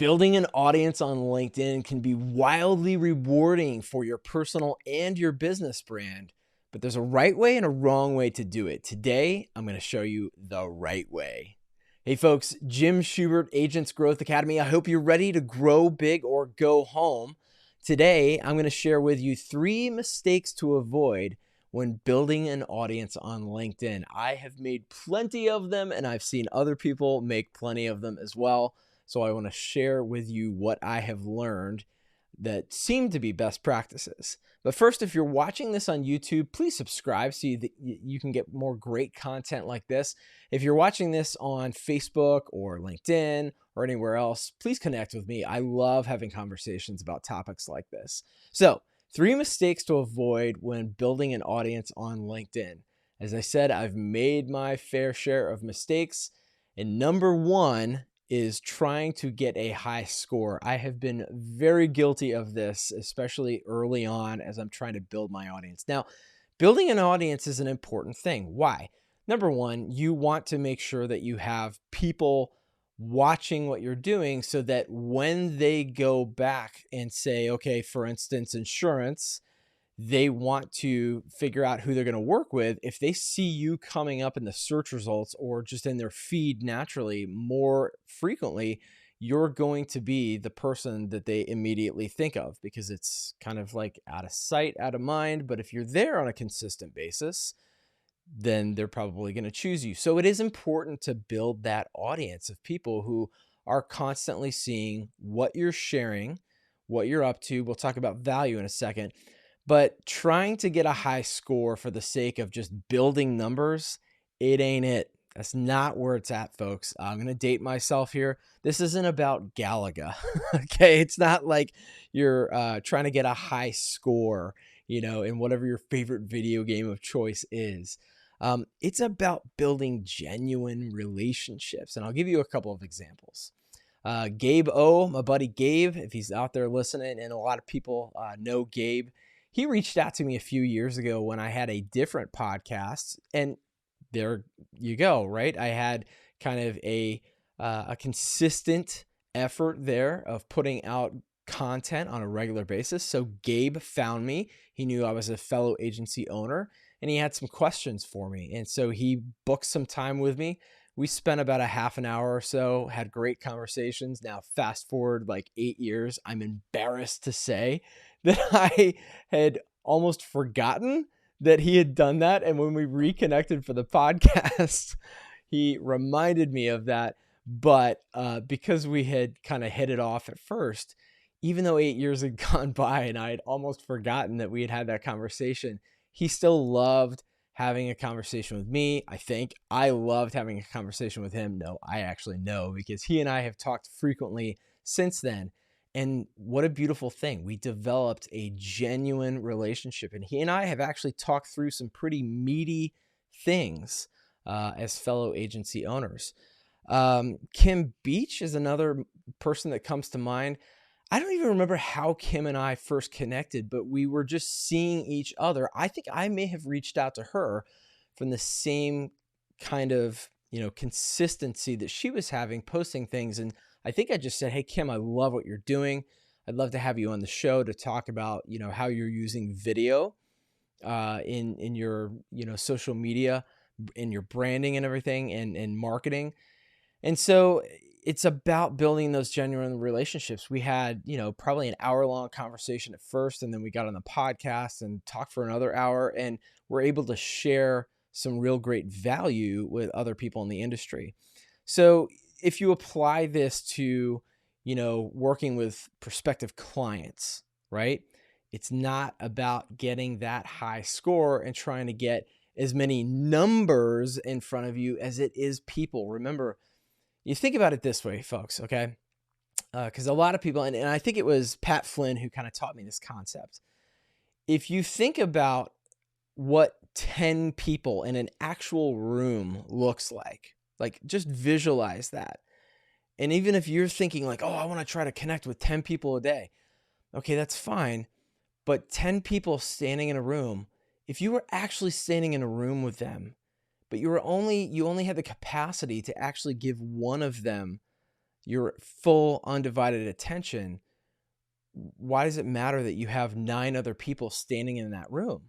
Building an audience on LinkedIn can be wildly rewarding for your personal and your business brand, but there's a right way and a wrong way to do it. Today, I'm going to show you the right way. Hey folks, Jim Schubert, Agents Growth Academy. I hope you're ready to grow big or go home. Today, I'm going to share with you 3 mistakes to avoid when building an audience on LinkedIn. I have made plenty of them, and I've seen other people make plenty of them as well. So I want to share with you what I have learned that seem to be best practices. But first, if you're watching this on YouTube, please subscribe so that you can get more great content like this. If you're watching this on Facebook or LinkedIn or anywhere else, please connect with me. I love having conversations about topics like this. So, 3 mistakes to avoid when building an audience on LinkedIn. As I said, I've made my fair share of mistakes. And number 1 is trying to get a high score. I have been very guilty of this, especially early on as I'm trying to build my audience. Now, building an audience is an important thing. Why? Number 1, you want to make sure that you have people watching what you're doing so that when they go back and say, okay, for instance, insurance, they want to figure out who they're going to work with. If they see you coming up in the search results or just in their feed naturally more frequently, you're going to be the person that they immediately think of because it's kind of like out of sight, out of mind. But if you're there on a consistent basis, then they're probably going to choose you. So it is important to build that audience of people who are constantly seeing what you're sharing, what you're up to. We'll talk about value in a second. But trying to get a high score for the sake of just building numbers, it ain't it. That's not where it's at, folks. I'm going to date myself here. This isn't about Galaga, okay? It's not like you're trying to get a high score, in whatever your favorite video game of choice is. It's about building genuine relationships. And I'll give you a couple of examples. Gabe O, my buddy Gabe, if he's out there listening, and a lot of people know Gabe, he reached out to me a few years ago when I had a different podcast, and there you go, right? I had kind of a consistent effort there of putting out content on a regular basis. So Gabe found me. He knew I was a fellow agency owner, and he had some questions for me. And so he booked some time with me. We spent about a half an hour or so, had great conversations. Now, fast forward like 8 years, I'm embarrassed to say that I had almost forgotten that he had done that. And when we reconnected for the podcast, he reminded me of that. But because we had kind of hit it off at first, even though 8 years had gone by and I had almost forgotten that we had had that conversation, he still loved having a conversation with me. I think I loved having a conversation with him. No, I actually know, because he and I have talked frequently since then. And what a beautiful thing. We developed a genuine relationship, and he and I have actually talked through some pretty meaty things as fellow agency owners. Kim Beach is another person that comes to mind. I don't even remember how Kim and I first connected, but we were just seeing each other. I think I may have reached out to her from the same kind of, consistency that she was having, posting things. And I think I just said, hey, Kim, I love what you're doing. I'd love to have you on the show to talk about, how you're using video in your, social media, in your branding and everything, and marketing. And so it's about building those genuine relationships. We had, probably an hour-long conversation at first, and then we got on the podcast and talked for another hour, and we're able to share some real great value with other people in the industry. So if you apply this to, working with prospective clients, right? It's not about getting that high score and trying to get as many numbers in front of you as it is people. Remember, you think about it this way, folks, okay? Because a lot of people, and I think it was Pat Flynn who kind of taught me this concept. If you think about what 10 people in an actual room looks like just visualize that. And even if you're thinking like, oh, I want to try to connect with 10 people a day. Okay, that's fine. But 10 people standing in a room, if you were actually standing in a room with them, but you only had the capacity to actually give one of them your full undivided attention, why does it matter that you have 9 other people standing in that room?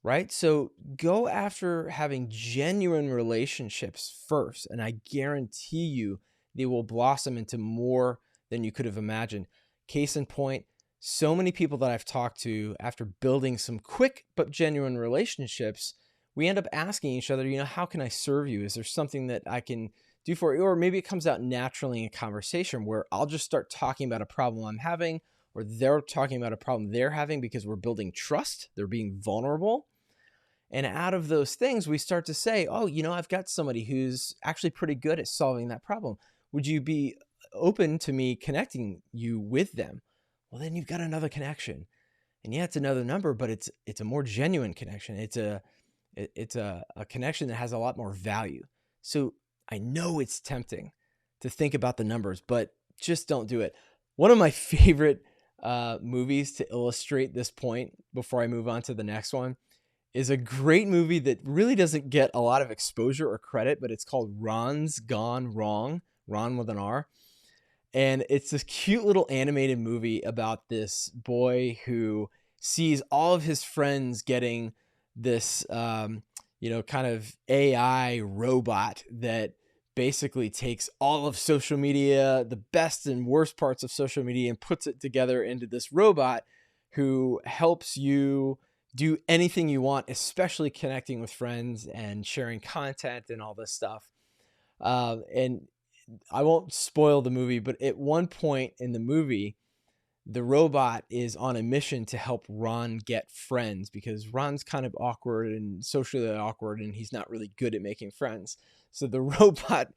Right? So go after having genuine relationships first, and I guarantee you they will blossom into more than you could have imagined. Case in point, so many people that I've talked to after building some quick but genuine relationships, we end up asking each other, how can I serve you? Is there something that I can do for you? Or maybe it comes out naturally in conversation where I'll just start talking about a problem I'm having, or they're talking about a problem they're having because we're building trust. They're being vulnerable. And out of those things, we start to say, oh, I've got somebody who's actually pretty good at solving that problem. Would you be open to me connecting you with them? Well, then you've got another connection. And yeah, it's another number, but it's a more genuine connection. It's a connection that has a lot more value. So I know it's tempting to think about the numbers, but just don't do it. One of my favorite movies to illustrate this point before I move on to the next one is a great movie that really doesn't get a lot of exposure or credit, but it's called Ron's Gone Wrong, Ron with an R. And it's this cute little animated movie about this boy who sees all of his friends getting this, kind of AI robot that basically takes all of social media, the best and worst parts of social media, and puts it together into this robot who helps you do anything you want, especially connecting with friends and sharing content and all this stuff. And I won't spoil the movie, but at one point in the movie, the robot is on a mission to help Ron get friends because Ron's kind of awkward and socially awkward, and he's not really good at making friends. So the robot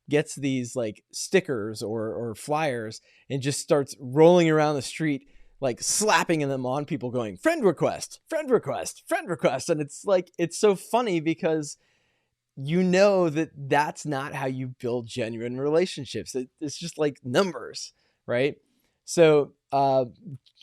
gets these like stickers or flyers and just starts rolling around the street, like slapping them on people going, friend request, friend request, friend request. And it's so funny because that's not how you build genuine relationships. It's just like numbers, right? So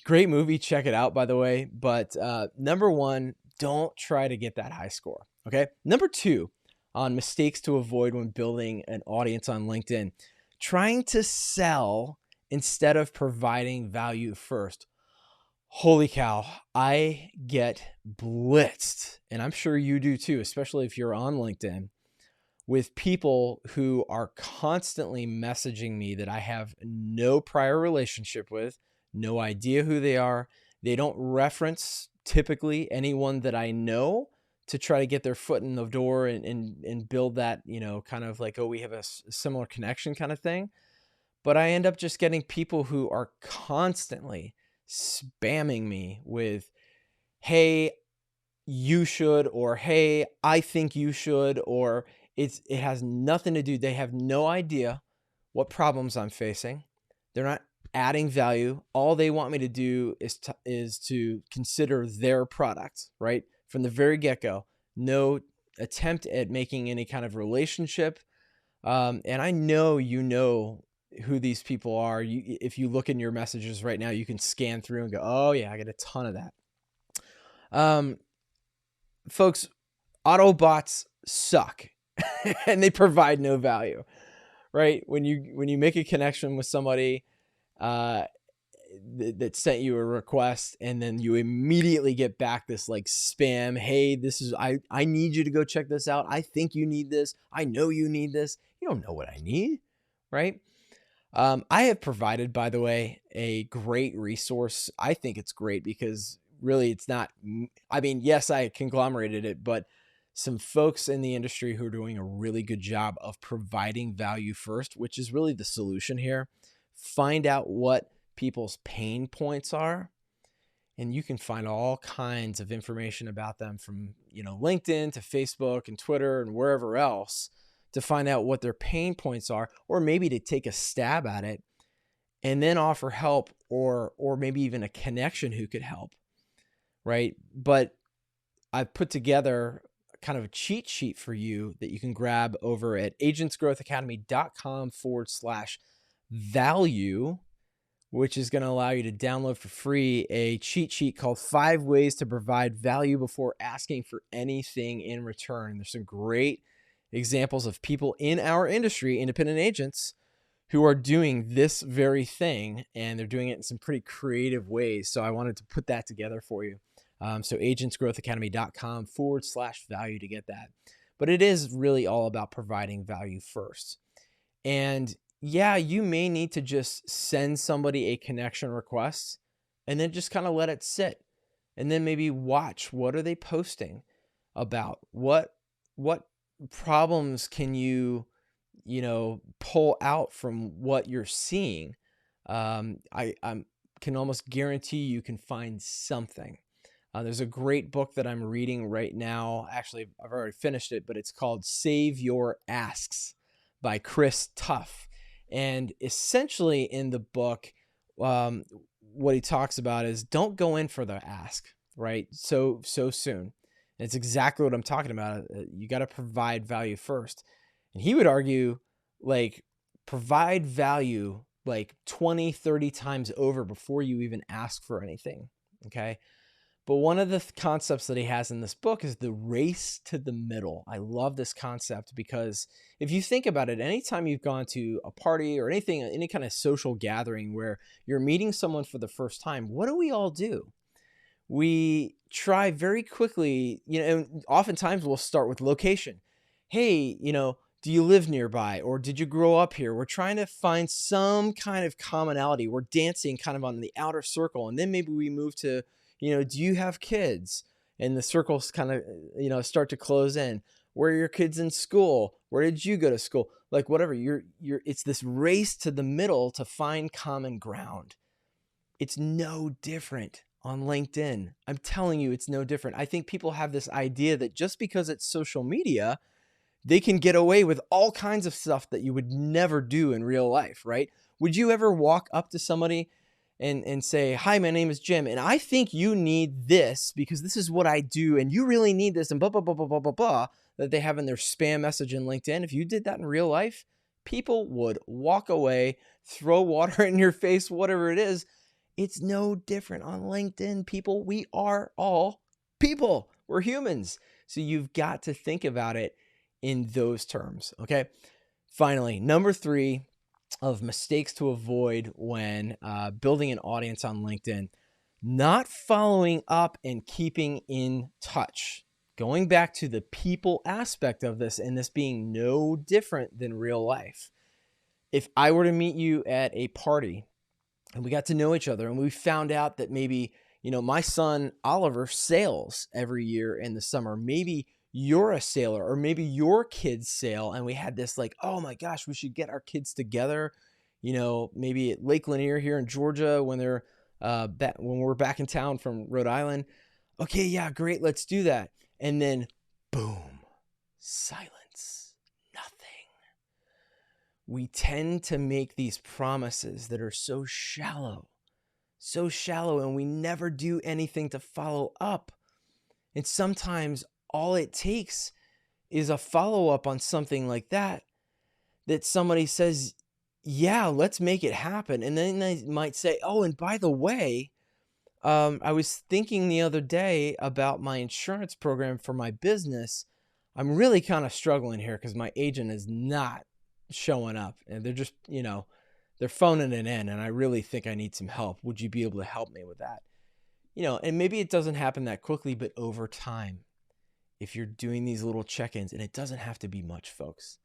great movie. Check it out, by the way. But number one, don't try to get that high score. Okay. Number two, on mistakes to avoid when building an audience on LinkedIn, trying to sell instead of providing value first. Holy cow, I get blitzed, and I'm sure you do too, especially if you're on LinkedIn, with people who are constantly messaging me that I have no prior relationship with, no idea who they are. They don't reference typically anyone that I know to try to get their foot in the door and build that, kind of like, oh, we have a similar connection kind of thing. But I end up just getting people who are constantly spamming me with, hey, you should, or hey, I think you should, or it has nothing to do. They have no idea what problems I'm facing. They're not adding value. All they want me to do is to consider their product, right? From the very get-go. No attempt at making any kind of relationship. And I know who these people are. If you look in your messages right now, you can scan through and go, oh yeah, I get a ton of that. Folks, Autobots suck and they provide no value, right? When you make a connection with somebody that sent you a request and then you immediately get back this like spam, hey, I need you to go check this out. I think you need this. I know you need this. You don't know what I need, right? I have provided, by the way, a great resource. I think it's great because really it's not, yes, I conglomerated it, but some folks in the industry who are doing a really good job of providing value first, which is really the solution here. Find out what people's pain points are, and you can find all kinds of information about them from, LinkedIn to Facebook and Twitter and wherever else to find out what their pain points are, or maybe to take a stab at it and then offer help or maybe even a connection who could help, right? But I've put together kind of a cheat sheet for you that you can grab over at agentsgrowthacademy.com/value, which is going to allow you to download for free a cheat sheet called 5 Ways to Provide Value Before Asking for Anything in Return. There's some great examples of people in our industry, independent agents, who are doing this very thing, and they're doing it in some pretty creative ways. So I wanted to put that together for you. So agentsgrowthacademy.com/value to get that. But it is really all about providing value first. And yeah, you may need to just send somebody a connection request and then just kind of let it sit. And then maybe watch, what are they posting about? What problems can you pull out from what you're seeing? I can almost guarantee you can find something. There's a great book that I'm reading right now. Actually, I've already finished it, but it's called Save Your Asks by Tuff. And essentially in the book, what he talks about is don't go in for the ask, right? So soon. And it's exactly what I'm talking about. You got to provide value first. And he would argue, like, provide value like 20, 30 times over before you even ask for anything. Okay. But one of the concepts that he has in this book is the race to the middle. I love this concept because if you think about it, anytime you've gone to a party or anything, any kind of social gathering where you're meeting someone for the first time, what do we all do? We try very quickly, and oftentimes we'll start with location. Hey, do you live nearby, or did you grow up here? We're trying to find some kind of commonality. We're dancing kind of on the outer circle. And then maybe we move to, do you have kids? And the circles kind of, start to close in. Where are your kids in school? Where did you go to school? Like whatever, it's this race to the middle to find common ground. It's no different on LinkedIn. I'm telling you, it's no different. I think people have this idea that just because it's social media, they can get away with all kinds of stuff that you would never do in real life, right? Would you ever walk up to somebody and say, hi, my name is Jim, and I think you need this because this is what I do, and you really need this, and blah, blah, blah, blah, blah, blah, blah, that they have in their spam message in LinkedIn? If you did that in real life, people would walk away, throw water in your face, whatever it is. It's no different on LinkedIn, people. We are all people. We're humans. So you've got to think about it in those terms, okay? Finally, number 3 of mistakes to avoid when building an audience on LinkedIn: not following up and keeping in touch. Going back to the people aspect of this, and this being no different than real life. If I were to meet you at a party and we got to know each other and we found out that maybe, my son Oliver sails every year in the summer, maybe you're a sailor, or maybe your kids sail, and we had this like, oh my gosh, we should get our kids together, maybe at Lake Lanier here in Georgia when they're when we're back in town from Rhode Island. Okay, yeah, great, let's do that. And then boom, silence, nothing. We tend to make these promises that are so shallow, and we never do anything to follow up. And sometimes all it takes is a follow-up on something like that somebody says, yeah, let's make it happen. And then they might say, oh, and by the way, I was thinking the other day about my insurance program for my business. I'm really kind of struggling here because my agent is not showing up, and they're just, they're phoning it in, and I really think I need some help. Would you be able to help me with that? And maybe it doesn't happen that quickly, but over time, if you're doing these little check-ins, and it doesn't have to be much, folks.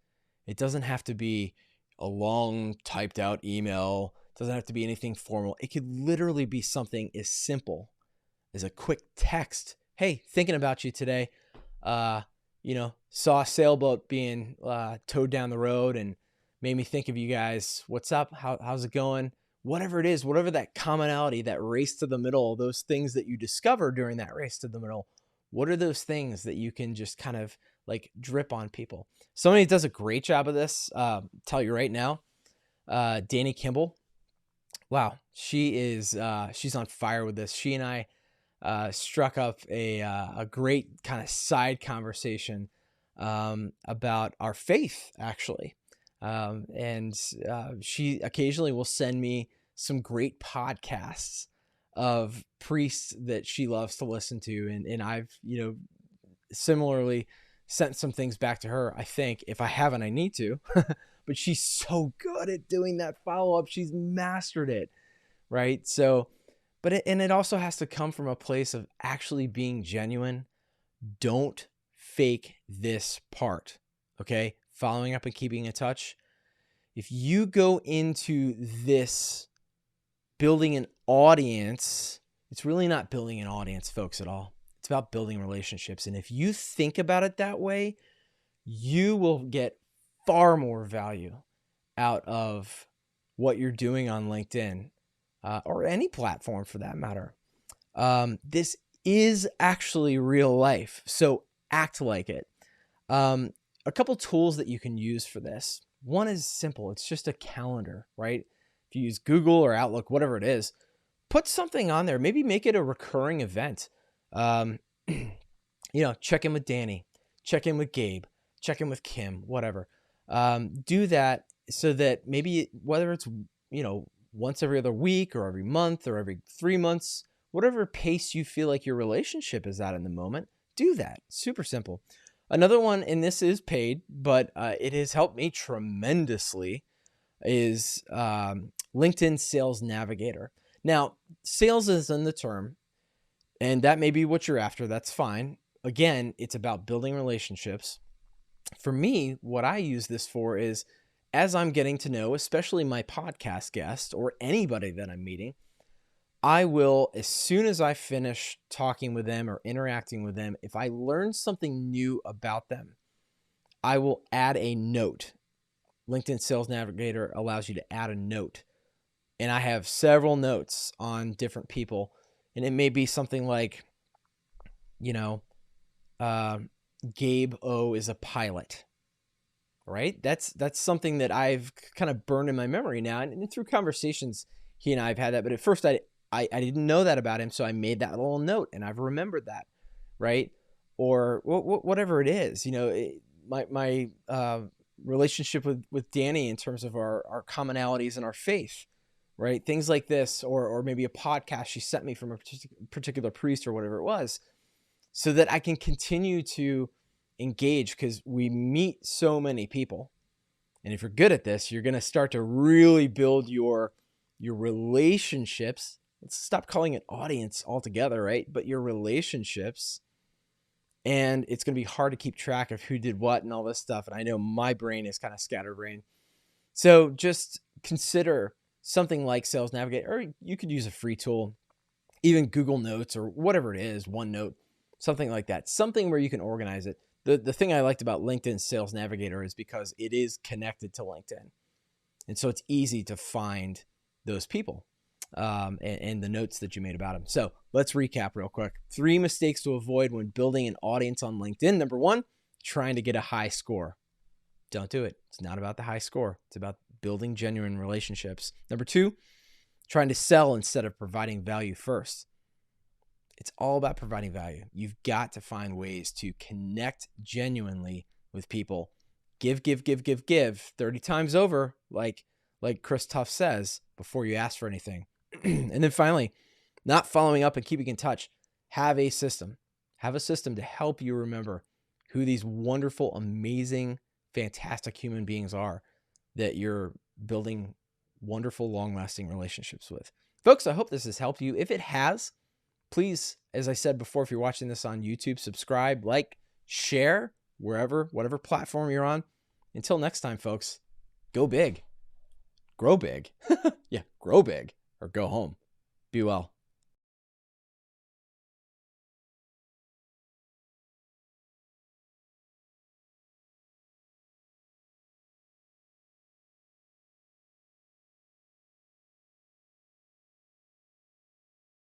It doesn't have to be a long typed out email. It doesn't have to be anything formal. It could literally be something as simple as a quick text. Hey, thinking about you today. Saw a sailboat being towed down the road and made me think of you guys. What's up? How's it going? Whatever it is, whatever that commonality, that race to the middle, those things that you discover during that race to the middle, what are those things that you can just kind of like drip on people? Somebody does a great job of this. Tell you right now, Danny Kimball. Wow, she's on fire with this. She and I struck up a great kind of side conversation about our faith, actually. And she occasionally will send me some great podcasts of priests that she loves to listen to. And I've, similarly sent some things back to her. I think if I haven't, I need to, but she's so good at doing that follow-up. She's mastered it, right? So, and it also has to come from a place of actually being genuine. Don't fake this part, okay? Following up and keeping in touch. If you go into this building an audience, it's really not building an audience, folks, at all. It's about building relationships. And if you think about it that way, you will get far more value out of what you're doing on LinkedIn or any platform for that matter. This is actually real life, so act like it. A couple tools that you can use for this. One is simple. It's just a calendar, right? If you use Google or Outlook, whatever it is, put something on there. Maybe make it a recurring event. Check in with Danny, check in with Gabe, check in with Kim, whatever. Do that so that maybe whether it's, once every other week or every month or every 3 months, whatever pace you feel like your relationship is at in the moment, do that. Super simple. Another one, and this is paid, but it has helped me tremendously, is LinkedIn Sales Navigator. Now, sales is in the term, and that may be what you're after. That's fine. Again, it's about building relationships. For me, what I use this for is as I'm getting to know, especially my podcast guest or anybody that I'm meeting, I will, as soon as I finish talking with them or interacting with them, if I learn something new about them, I will add a note. LinkedIn Sales Navigator allows you to add a note. And I have several notes on different people. And it may be something like, Gabe O is a pilot, right? That's something that I've kind of burned in my memory now. And through conversations, he and I have had that. But at first, I didn't know that about him, so I made that little note, and I've remembered that, right? Or whatever it is, my relationship with Danny in terms of our commonalities and our faith, right? Things like this, or maybe a podcast she sent me from a particular priest or whatever it was, so that I can continue to engage, because we meet so many people. And if you're good at this, you're going to start to really build your relationships. Let's stop calling it audience altogether, right? But your relationships. And it's going to be hard to keep track of who did what and all this stuff. And I know my brain is kind of scatterbrained. So just consider something like Sales Navigator, or you could use a free tool, even Google Notes or whatever it is, OneNote, something like that. Something where you can organize it. The thing I liked about LinkedIn Sales Navigator is because it is connected to LinkedIn. And so it's easy to find those people. And the notes that you made about them. So let's recap real quick. 3 mistakes to avoid when building an audience on LinkedIn. Number 1, trying to get a high score. Don't do it. It's not about the high score. It's about building genuine relationships. Number 2, trying to sell instead of providing value first. It's all about providing value. You've got to find ways to connect genuinely with people. Give 30 times over, like Chris Tuff says, before you ask for anything. And then finally, not following up and keeping in touch. Have a system. Have a system to help you remember who these wonderful, amazing, fantastic human beings are that you're building wonderful, long-lasting relationships with. Folks, I hope this has helped you. If it has, please, as I said before, if you're watching this on YouTube, subscribe, like, share, whatever platform you're on. Until next time, folks, go big. Grow big. Yeah, grow big. Or go home. Be well.